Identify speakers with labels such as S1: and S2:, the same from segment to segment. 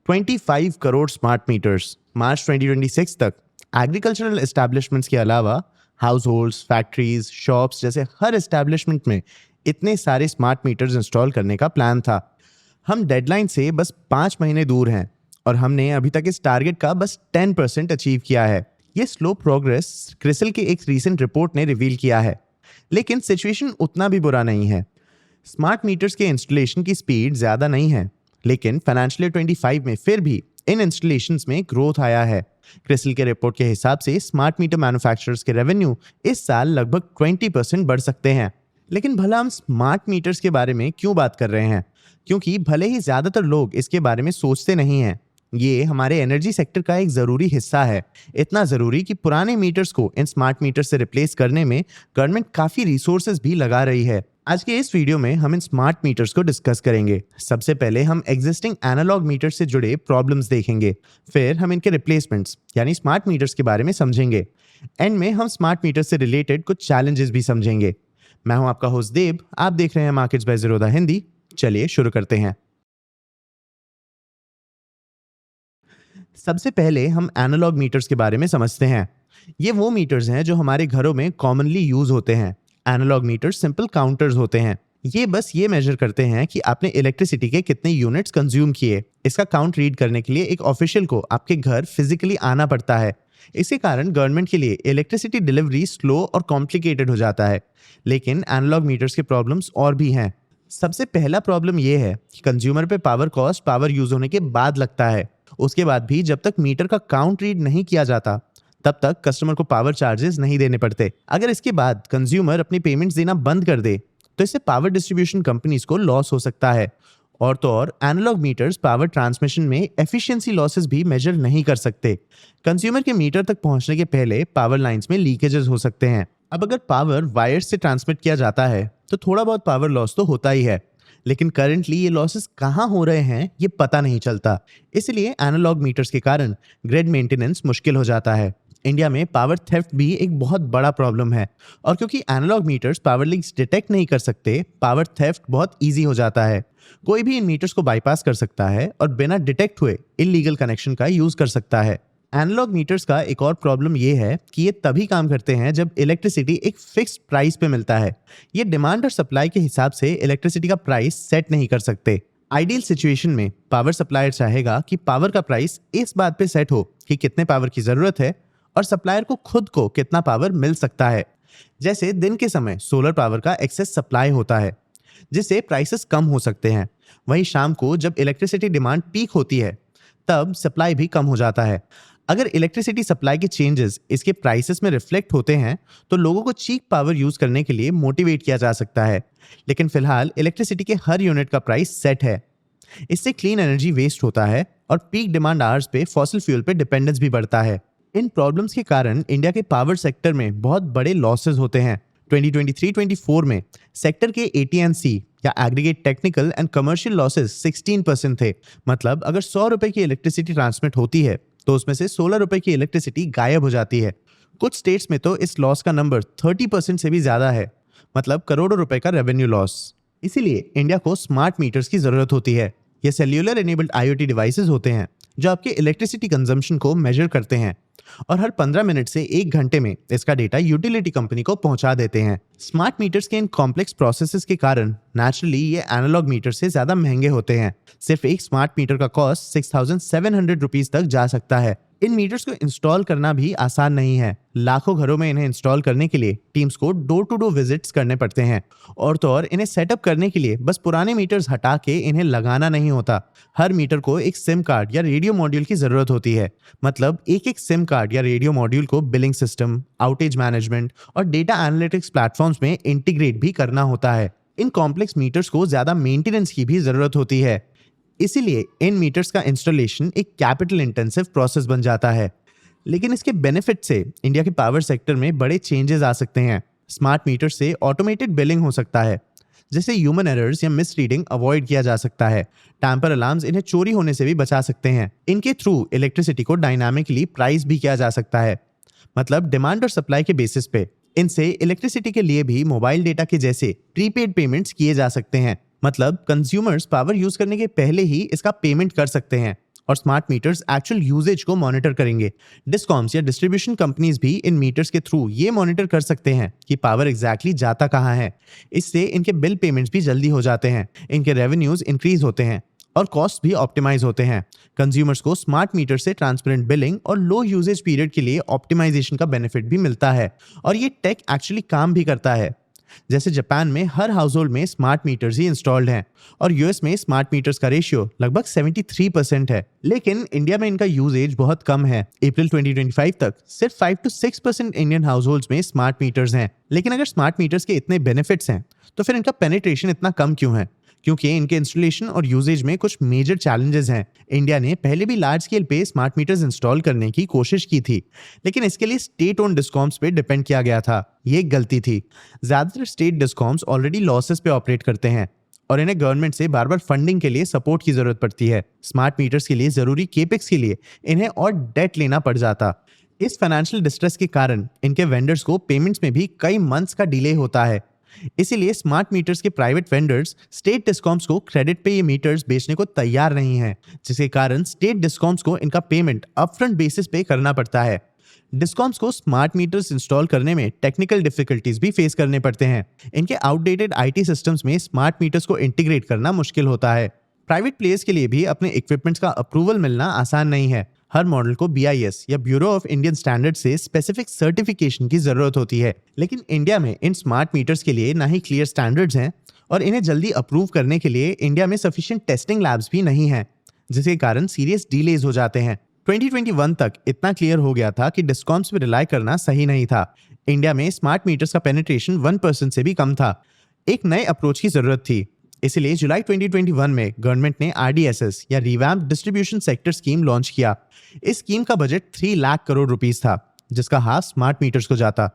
S1: 25 crore smart meters मार्च 2026 तक agricultural establishments के अलावा हाउस होल्ड्स, फैक्ट्रीज, शॉप्स जैसे हर एस्टैब्लिशमेंट में इतने सारे स्मार्ट मीटर्स इंस्टॉल करने का प्लान था। हम डेडलाइन से बस 5 महीने दूर हैं और हमने अभी तक इस टारगेट का बस 10% अचीव किया है। ये स्लो प्रोग्रेस क्रिसिल के एक रीसेंट रिपोर्ट ने रिवील किया है, लेकिन सिचुएशन उतना भी बुरा नहीं है। स्मार्ट मीटर्स के इंस्टॉलेशन की स्पीड ज़्यादा नहीं है, लेकिन फाइनेंशियल 25 में फिर भी इन इंस्टॉलेशंस में ग्रोथ आया है। क्रिसिल के रिपोर्ट के हिसाब से स्मार्ट मीटर मैन्युफैक्चरर्स के रेवेन्यू इस साल लगभग 20% बढ़ सकते हैं। लेकिन भला हम स्मार्ट मीटर्स के बारे में क्यों बात कर रहे हैं? क्योंकि भले ही ज़्यादातर लोग इसके बारे में सोचते नहीं हैं, ये हमारे एनर्जी सेक्टर का एक ज़रूरी हिस्सा है। इतना ज़रूरी कि पुराने मीटर्स को इन स्मार्ट मीटर से रिप्लेस करने में गवर्नमेंट काफ़ी रिसोर्सेज भी लगा रही है। आज के इस वीडियो में हम इन स्मार्ट मीटर्स को डिस्कस करेंगे। सबसे पहले हम एग्जिस्टिंग एनालॉग मीटर से जुड़े प्रॉब्लम्स देखेंगे, फिर हम इनके रिप्लेसमेंट्स यानी स्मार्ट मीटर्स के बारे में समझेंगे। एंड में हम स्मार्ट मीटर से रिलेटेड कुछ चैलेंजेस भी समझेंगे। मैं हूं आपका होस्ट देव, आप देख रहे हैं मार्केट्स बाय ज़ीरोधा हिंदी। चलिए शुरू करते हैं। सबसे पहले हम एनालॉग मीटर्स के बारे में समझते हैं। ये वो मीटर्स हैं जो हमारे घरों में कॉमनली यूज होते हैं। एनालॉग मीटर्स सिंपल काउंटर्स होते हैं। ये बस ये मेजर करते हैं कि आपने इलेक्ट्रिसिटी के कितने यूनिट्स कंज्यूम किए। इसका काउंट रीड करने के लिए एक ऑफिशियल को आपके घर फिजिकली आना पड़ता है। इसी कारण गवर्नमेंट के लिए इलेक्ट्रिसिटी डिलीवरी स्लो और कॉम्प्लिकेटेड हो जाता है। लेकिन एनालॉग मीटर्स के प्रॉब्लम्स और भी हैं। सबसे पहला प्रॉब्लम ये है कि कंज्यूमर पे पावर कॉस्ट पावर यूज होने के बाद लगता है। उसके बाद भी जब तक मीटर का काउंट रीड नहीं किया जाता, तब तक कस्टमर को पावर चार्जेस नहीं देने पड़ते। अगर इसके बाद कंज्यूमर अपनी पेमेंट्स देना बंद कर दे, तो इससे पावर डिस्ट्रीब्यूशन कंपनीज को लॉस हो सकता है। और तो और एनालॉग मीटर्स पावर ट्रांसमिशन में एफिशिएंसी लॉसेस भी मेजर नहीं कर सकते। कंज्यूमर के मीटर तक पहुंचने के पहले पावर लाइंस में लीकेजेस हो सकते हैं। अब अगर पावर वायर्स से ट्रांसमिट किया जाता है तो थोड़ा बहुत पावर लॉस तो होता ही है, लेकिन करंटली ये लॉसेस कहाँ हो रहे हैं ये पता नहीं चलता। इसलिए एनालॉग मीटर्स के कारण ग्रिड मेंटेनेंस मुश्किल हो जाता है। इंडिया में पावर थेफ्ट भी एक बहुत बड़ा प्रॉब्लम है, और क्योंकि analog meters power leaks detect नहीं कर सकते, पावर थेफ्ट बहुत ईजी हो जाता है। कोई भी इन मीटर्स को बाईपास कर सकता है और बिना डिटेक्ट हुए इलीगल कनेक्शन का यूज कर सकता है। एनालॉग मीटर्स का एक और प्रॉब्लम ये है कि ये तभी काम करते हैं जब इलेक्ट्रिसिटी एक फिक्स्ड प्राइस पे मिलता है। ये डिमांड और सप्लाई के हिसाब से इलेक्ट्रिसिटी का प्राइस सेट नहीं कर सकते। आइडियल सिचुएशन में पावर सप्लायर चाहेगा कि पावर का प्राइस इस बात पे सेट हो कि कितने पावर की जरूरत है और सप्लायर को खुद को कितना पावर मिल सकता है। जैसे दिन के समय सोलर पावर का एक्सेस सप्लाई होता है, जिससे प्राइसेस कम हो सकते हैं। वहीं शाम को जब इलेक्ट्रिसिटी डिमांड पीक होती है, तब सप्लाई भी कम हो जाता है। अगर इलेक्ट्रिसिटी सप्लाई के चेंजेस इसके प्राइसेस में रिफ्लेक्ट होते हैं, तो लोगों को चीप पावर यूज करने के लिए मोटिवेट किया जा सकता है। लेकिन फिलहाल इलेक्ट्रिसिटी के हर यूनिट का प्राइस सेट है। इससे क्लीन एनर्जी वेस्ट होता है और पीक डिमांड आवर्स पे फॉसिल फ्यूल पे डिपेंडेंस भी बढ़ता है। इन प्रॉब्लम्स के कारण इंडिया के पावर सेक्टर में बहुत बड़े लॉसेस होते हैं। 2023-24 में सेक्टर के AT&C या aggregate technical and commercial losses 16% थे। मतलब अगर 100 रुपए की इलेक्ट्रिसिटी ट्रांसमिट होती है तो उसमें से 16 रुपए की इलेक्ट्रिसिटी गायब हो जाती है। कुछ स्टेट्स में तो इस लॉस का नंबर 30% से भी ज्यादा है, मतलब करोड़ों रुपए का रेवेन्यू लॉस। इसीलिए इंडिया को स्मार्ट मीटर्स की जरूरत होती है। ये सेल्यूलर एनेबल्ड IoT डिवाइसेस होते हैं जो आपके इलेक्ट्रिसिटी कंजम्पशन को मेजर करते हैं और हर 15 मिनट से 1 घंटे में इसका डेटा यूटिलिटी कंपनी को पहुंचा देते हैं। स्मार्ट मीटर्स के इन कॉम्प्लेक्स प्रोसेसेस के कारण नेचुरली ये एनालॉग मीटर से ज्यादा महंगे होते हैं। सिर्फ एक स्मार्ट मीटर का कॉस्ट 6,700 रुपीज तक जा सकता है। इन मीटर्स को इंस्टॉल करना भी आसान नहीं है। लाखों घरों में इन्हें इंस्टॉल करने के लिए टीम्स को डोर टू डोर विजिट्स करने पड़ते हैं, और तो और इन्हें सेटअप करने के लिए बस पुराने मीटर्स हटा के इन्हें लगाना नहीं होता। हर मीटर को एक सिम कार्ड या रेडियो मॉड्यूल की जरूरत होती है। मतलब एक एक सिम कार्ड या रेडियो मॉड्यूल को बिलिंग सिस्टम, आउटेज मैनेजमेंट और डेटा एनालिटिक्स प्लेटफॉर्म्स में इंटीग्रेट भी करना होता है। इन कॉम्प्लेक्स मीटर्स को ज्यादा मेंटेनेंस की भी जरूरत होती है। इसीलिए इन मीटर्स का इंस्टॉलेशन एक कैपिटल इंटेंसिव प्रोसेस बन जाता है। लेकिन इसके बेनिफिट से इंडिया के पावर सेक्टर में बड़े चेंजेस आ सकते हैं। स्मार्ट मीटर से ऑटोमेटेड बिलिंग हो सकता है, जिससे ह्यूमन एरर्स या मिस रीडिंग अवॉइड किया जा सकता है। टैम्पर अलार्म्स इन्हें चोरी होने से भी बचा सकते हैं। इनके थ्रू इलेक्ट्रिसिटी को डायनामिकली प्राइस भी किया जा सकता है, मतलब डिमांड और सप्लाई के बेसिस पे। इनसे इलेक्ट्रिसिटी के लिए भी मोबाइल डेटा के जैसे प्रीपेड पेमेंट्स किए जा सकते हैं। मतलब कंज्यूमर्स पावर यूज करने के पहले ही इसका पेमेंट कर सकते हैं और स्मार्ट मीटर्स एक्चुअल यूजेज को मॉनिटर करेंगे। डिस्कॉम्स या डिस्ट्रीब्यूशन कंपनीज भी इन मीटर्स के थ्रू ये मॉनिटर कर सकते हैं कि पावर एग्जैक्टली जाता कहाँ है। इससे इनके बिल पेमेंट्स भी जल्दी हो जाते हैं, इनके रेवेन्यूज इंक्रीज होते हैं और कॉस्ट भी ऑप्टिमाइज होते हैं। कंज्यूमर्स को स्मार्ट मीटर से ट्रांसपेरेंट बिलिंग और लो यूजेज पीरियड के लिए ऑप्टिमाइजेशन का बेनिफिट भी मिलता है और ये टेक एक्चुअली काम भी करता है। जैसे जापान में हर हाउस होल्ड में स्मार्ट मीटर्स ही इंस्टॉल्ड हैं और यूएस में स्मार्ट मीटर्स का रेशियो लगभग 73% है। लेकिन इंडिया में इनका यूजेज बहुत कम है। अप्रैल 2025 तक सिर्फ 5 to 6% इंडियन हाउस होल्ड्स में स्मार्ट मीटर्स हैं। लेकिन अगर स्मार्ट मीटर्स के इतने बेनिफिट्स हैं तो फिर इनका पेनिट्रेशन इतना कम क्यों है? क्योंकि इनके इंस्टॉलेशन और यूजेज में कुछ मेजर चैलेंजेस हैं। इंडिया ने पहले भी लार्ज स्केल पे स्मार्ट मीटर्स इंस्टॉल करने की कोशिश की थी, लेकिन इसके लिए स्टेट ओन डिस्कॉम्स पे डिपेंड किया गया था। ये एक गलती थी। ज्यादातर स्टेट डिस्कॉम्स ऑलरेडी लॉसेस पे ऑपरेट करते हैं और इन्हें गवर्नमेंट से बार बार फंडिंग के लिए सपोर्ट की जरूरत पड़ती है। स्मार्ट मीटर्स के लिए जरूरी केपेक्स के लिए इन्हें और डेट लेना पड़ जाता। इस फाइनेंशियल डिस्ट्रेस के कारण इनके वेंडर्स को पेमेंट्स में भी कई मंथ्स का डिले होता है। इसीलिए स्मार्ट मीटर्स के प्राइवेट वेंडर्स स्टेट डिस्कॉम्स को क्रेडिट पे ये मीटर्स बेचने को तैयार नहीं हैं, जिसके कारण स्टेट डिस्कॉम्स को इनका पेमेंट अपफ्रंट बेसिस पे करना पड़ता है। डिस्कॉम्स को स्मार्ट मीटर्स इंस्टॉल करने में टेक्निकल डिफिकल्टीज भी फेस करने पड़ते हैं। इनके आउटडेटेड आईटी सिस्टम्स में स्मार्ट मीटर्स को इंटीग्रेट करना मुश्किल होता है। प्राइवेट प्लेयर्स के लिए भी अपने इक्विपमेंट्स का अप्रूवल मिलना आसान नहीं है। हर मॉडल को BIS या ब्यूरो ऑफ इंडियन स्टैंडर्ड से स्पेसिफिक सर्टिफिकेशन की जरूरत होती है। लेकिन इंडिया में इन स्मार्ट मीटर्स के लिए ना ही क्लियर स्टैंडर्ड्स हैं और इन्हें जल्दी अप्रूव करने के लिए इंडिया में सफिशिएंट टेस्टिंग लैब्स भी नहीं हैं, जिसके कारण सीरियस डिलेज हो जाते हैं। 2021 तक इतना क्लियर हो गया था कि डिस्कॉम्स पे रिलाई करना सही नहीं था। इंडिया में स्मार्ट मीटर्स का पेनिट्रेशन 1% से भी कम था। एक नए अप्रोच की जरूरत थी। इसलिए जुलाई 2021 में गवर्नमेंट ने RDSS या revamped distribution sector scheme launch किया। इस स्कीम का बजट 3 लाख करोड़ रुपीस था, जिसका हाफ स्मार्ट मीटर्स को जाता।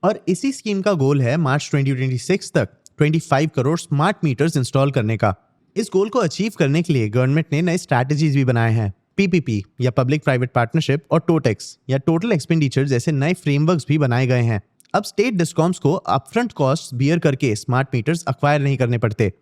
S1: और इसी स्कीम का गोल है मार्च 2026 तक 25 करोड़ स्मार्ट मीटर्स इंस्टॉल करने का। इस गोल को अचीव करने के लिए गवर्नमेंट ने नए स्ट्रैटेजीज भी बनाए हैं। PPP या पब्लिक प्राइवेट पार्टनरशिप और टोटेक्स या टोटल एक्सपेंडिचर जैसे नए फ्रेमवर्क्स भी बनाए गए हैं। अब स्टेट डिस्कॉम्स को अपफ्रंट कॉस्ट बियर करके स्मार्ट मीटर्स अक्वायर नहीं करने पड़ते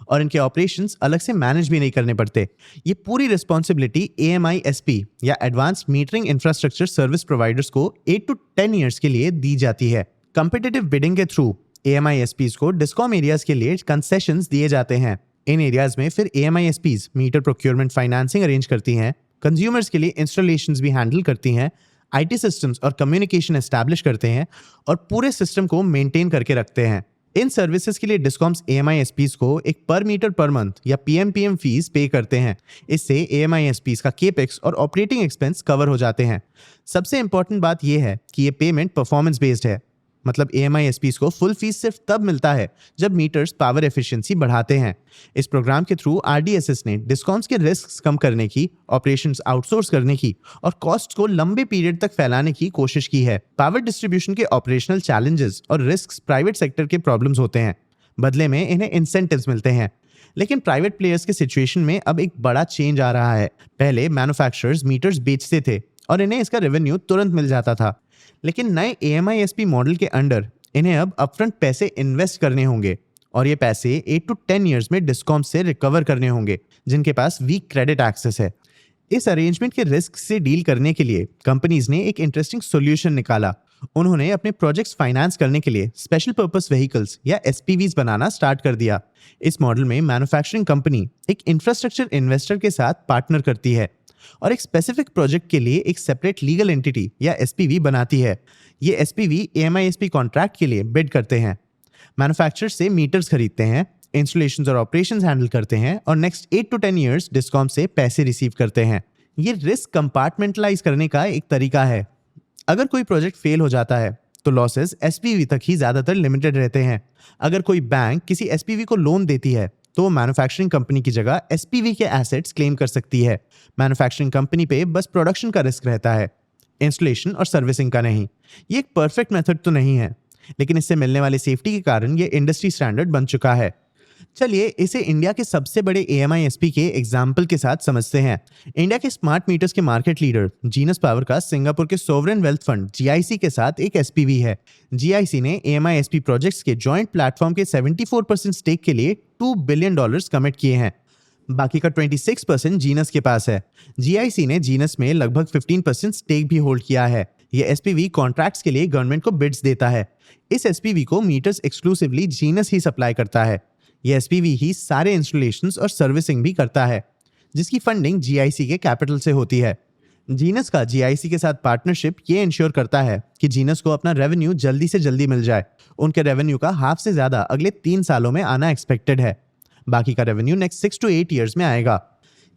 S1: और इनके ऑपरेशंस अलग से मैनेज भी नहीं करने पड़ते। ये पूरी रिस्पॉन्सिबिलिटी AMISP या advance metering infrastructure service providers को 8 to 10 ईयर्स के लिए दी जाती है। कंपिटिटिव बिडिंग के थ्रू AMISPs को डिस्कॉम एरियाज के लिए कंसेशंस दिए जाते हैं। इन एरियाज में फिर AMISPs meter procurement financing arrange करती हैं, कंज्यूमर्स के लिए इंस्टॉलेशंस भी हैंडल करती हैं, IT सिस्टम्स और कम्युनिकेशन एस्टैब्लिश करते हैं और पूरे सिस्टम को मेंटेन करके रखते हैं। इन सर्विसेज के लिए डिस्कॉम्स AMISPs को एक पर मीटर पर मंथ या PMPM फीस पे करते हैं। इससे AMISPs का केपेक्स और ऑपरेटिंग एक्सपेंस कवर हो जाते हैं। सबसे इंपॉर्टेंट बात यह है कि ये पेमेंट परफॉर्मेंस बेस्ड है। मतलब AMISPs को फुल फीस सिर्फ तब मिलता है जब मीटर्स पावर एफिशिएंसी बढ़ाते हैं। इस प्रोग्राम के थ्रू RDSS ने डिस्कॉम्स के रिस्क कम करने की, ऑपरेशंस आउटसोर्स करने की और कॉस्ट को लंबे पीरियड तक फैलाने की कोशिश की है। पावर डिस्ट्रीब्यूशन के ऑपरेशनल चैलेंजेस और रिस्क प्राइवेट सेक्टर के प्रॉब्लम्स होते हैं, बदले में इन्हें इंसेंटिव्स मिलते हैं। लेकिन प्राइवेट प्लेयर्स के सिचुएशन में अब एक बड़ा चेंज आ रहा है। पहले मैन्युफैक्चरर्स मीटर्स बेचते थे और इन्हें इसका रेवेन्यू तुरंत मिल जाता था, लेकिन नए AMISP मॉडल के अंडर इन्हें अब अपफ्रंट पैसे इन्वेस्ट करने होंगे और ये पैसे 8 to 10 ईयर्स में डिस्कॉम से रिकवर करने होंगे, जिनके पास वीक क्रेडिट एक्सेस है। इस अरेंजमेंट के रिस्क से डील करने के लिए कंपनीज ने एक इंटरेस्टिंग सॉल्यूशन निकाला। उन्होंने अपने प्रोजेक्ट्स फाइनेंस करने के लिए स्पेशल पर्पस व्हीकल्स या SPVs बनाना स्टार्ट कर दिया। इस मॉडल में मैन्युफैक्चरिंग कंपनी एक इंफ्रास्ट्रक्चर इन्वेस्टर के साथ पार्टनर करती है और एक स्पेसिफिक प्रोजेक्ट के लिए एक सेपरेट लीगल एंटिटी या SPV बनाती है। ये SPV AMISP कॉन्ट्रैक्ट के लिए बिड करते हैं, मैन्युफैक्चरर से मीटर्स खरीदते हैं, इंस्टॉलेशंस और ऑपरेशंस हैंडल करते हैं और नेक्स्ट 8 to 10 ईयर्स डिस्कॉम से पैसे रिसीव करते हैं। ये रिस्क कंपार्टमेंटलाइज करने का एक तरीका है। अगर कोई प्रोजेक्ट फेल हो जाता है तो लॉसेस SPV तक ही ज्यादातर लिमिटेड रहते हैं। अगर कोई बैंक किसी SPV को लोन देती है तो मैन्युफैक्चरिंग कंपनी की जगह SPV के एसेट्स क्लेम कर सकती है। मैन्युफैक्चरिंग कंपनी पे बस प्रोडक्शन का रिस्क रहता है, इंस्टॉलेशन और सर्विसिंग का नहीं। ये एक परफेक्ट मेथड तो नहीं है, लेकिन इससे मिलने वाले सेफ्टी के कारण ये इंडस्ट्री स्टैंडर्ड बन चुका है। चलिए इसे इंडिया के सबसे बड़े AMISP के एग्जाम्पल के साथ समझते हैं। इंडिया के स्मार्ट मीटर्स के मार्केट लीडर जीनस पावर का सिंगापुर के सोवरेन वेल्थ फंड GIC के साथ एक SPV है। GIC ने AMISP प्रोजेक्ट्स के जॉइंट प्लेटफॉर्म के 74% स्टेक के लिए $2 बिलियन कमिट किए हैं। बाकी का 26% जीनस के पास है। जीआईसी ने जीनस में लगभग 15% स्टेक भी होल्ड किया है। ये एसपीवी कॉन्ट्रैक्ट्स के लिए गवर्नमेंट को बिड्स देता है। इस एसपीवी को मीटर्स एक्सक्लूसिवली जीनस ही सप्लाई करता है। ये एसपीवी ही सारे इंस्टॉलेशंस और सर्विसिंग भी करता है, जिसकी फंडिंग जीआईसी के कैपिटल से होती है। जीनस का जीआईसी के साथ पार्टनरशिप ये इंश्योर करता है कि जीनस को अपना रेवेन्यू जल्दी से जल्दी मिल जाए। उनके रेवेन्यू का हाफ से ज्यादा अगले 3 सालों में आना एक्सपेक्टेड है। बाकी का रेवेन्यू नेक्स्ट 6 to 8 ईयर्स में आएगा।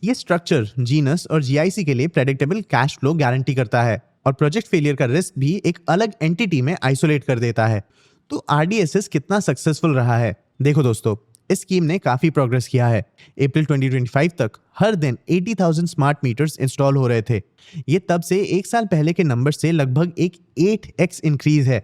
S1: ये स्ट्रक्चर जीनस और जीआईसी के लिए प्रेडिक्टेबल कैश फ्लो गारंटी करता है और प्रोजेक्ट फेलियर का रिस्क भी एक अलग एंटिटी में आइसोलेट कर देता है। तो आरडीएसएस कितना सक्सेसफुल रहा है? देखो दोस्तों, इस स्कीम ने काफी प्रोग्रेस किया है। अप्रैल 2025 तक हर दिन 80,000 स्मार्ट मीटर्स इंस्टॉल हो रहे थे। ये तब से 1 साल पहले के नंबर से लगभग एक 8x इंक्रीज है।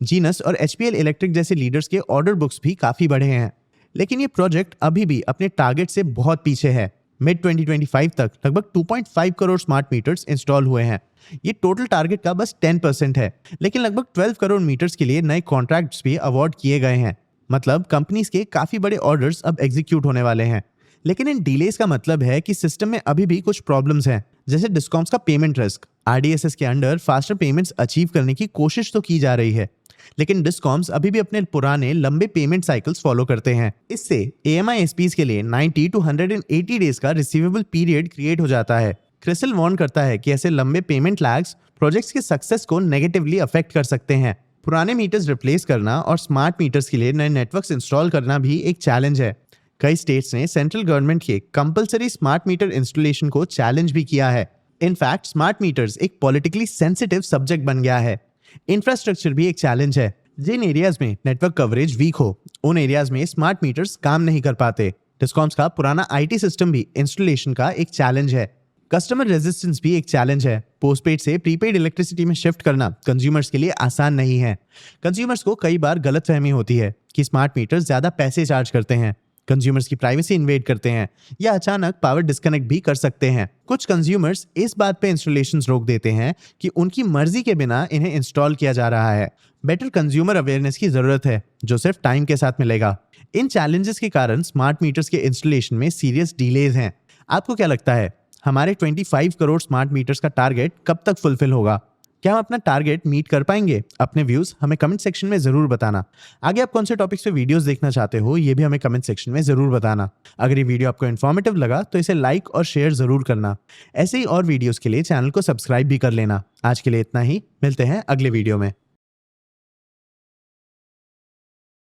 S1: जीनस और एचपीएल इलेक्ट्रिक जैसे लीडर्स के ऑर्डर बुक्स भी काफी बढ़े हैं, लेकिन ये प्रोजेक्ट अभी भी अपने टारगेट से बहुत पीछे है। मिड 2025 तक लगभग 2.5 करोड़ स्मार्ट मीटर्स इंस्टॉल हुए हैं। ये टोटल टारगेट का बस 10% है, लेकिन लगभग 12 करोड़ मीटर्स के लिए नए कॉन्ट्रैक्ट्स भी अवार्ड किए गए हैं। मतलब कंपनीज के काफी बड़े ऑर्डर्स अब एग्जीक्यूट होने वाले हैं। लेकिन इन डिलेज का मतलब है कि सिस्टम में अभी भी कुछ प्रॉब्लम्स हैं, जैसे डिस्कॉम्स का पेमेंट रिस्क। आरडीएसएस के अंडर फास्टर पेमेंट्स अचीव करने की कोशिश तो की जा रही है, लेकिन डिस्कॉम्स अभी भी अपने पुराने लंबे पेमेंट साइकिल्स फॉलो करते हैं। इससे एएमआईएसपीज के लिए 90 to 180 डेज का रिसीवेबल पीरियड क्रिएट हो जाता है। क्रिसिल वार्न करता है कि ऐसे लंबे पेमेंट लैग्स प्रोजेक्ट्स के सक्सेस को नेगेटिवली अफेक्ट कर सकते हैं। पुराने मीटर्स रिप्लेस करना और स्मार्ट मीटर्स के लिए नए नेटवर्क्स इंस्टॉल करना भी एक चैलेंज है। कई स्टेट्स ने सेंट्रल गवर्नमेंट के कंपलसरी स्मार्ट मीटर इंस्टॉलेशन को चैलेंज भी किया है। इनफैक्ट स्मार्ट मीटर्स एक पॉलिटिकली सेंसिटिव सब्जेक्ट बन गया है। इंफ्रास्ट्रक्चर भी एक चैलेंज है। जिन एरियाज में नेटवर्क कवरेज वीक हो, उन एरियाज में स्मार्ट मीटर्स काम नहीं कर पाते। डिस्कॉम्स का पुराना आईटी सिस्टम भी इंस्टॉलेशन का एक चैलेंज है। कस्टमर रेजिस्टेंस भी एक चैलेंज है। पोस्टपेड से प्रीपेड इलेक्ट्रिसिटी में शिफ्ट करना कंज्यूमर्स के लिए आसान नहीं है। कंज्यूमर्स को कई बार गलतफहमी होती है कि स्मार्ट मीटर्स ज्यादा पैसे चार्ज करते हैं, कंज्यूमर्स की प्राइवेसी इन्वेड करते हैं या अचानक पावर डिस्कनेक्ट भी कर सकते हैं। कुछ कंज्यूमर्स इस बात पे इंस्टॉलेशंस रोक देते हैं कि उनकी मर्जी के बिना इन्हें इंस्टॉल किया जा रहा है। बेटर कंज्यूमर अवेयरनेस की जरूरत है, जो सिर्फ टाइम के साथ मिलेगा। इन चैलेंजेस के कारण स्मार्ट मीटर्स के इंस्टॉलेशन में सीरियस डिलेज हैं। आपको क्या लगता है, हमारे 25 करोड़ स्मार्ट मीटर्स का टारगेट कब तक फुलफिल होगा? क्या हम अपना टारगेट मीट कर पाएंगे? अपने व्यूज हमें कमेंट सेक्शन में जरूर बताना। आगे आप कौन से टॉपिक्स पे वीडियोस देखना चाहते हो, ये भी हमें कमेंट सेक्शन में जरूर बताना। अगर ये वीडियो आपको इन्फॉर्मेटिव लगा तो इसे लाइक और शेयर जरूर करना। ऐसे ही और वीडियोस के लिए चैनल को सब्सक्राइब भी कर लेना। आज के लिए इतना ही, मिलते हैं अगले वीडियो में।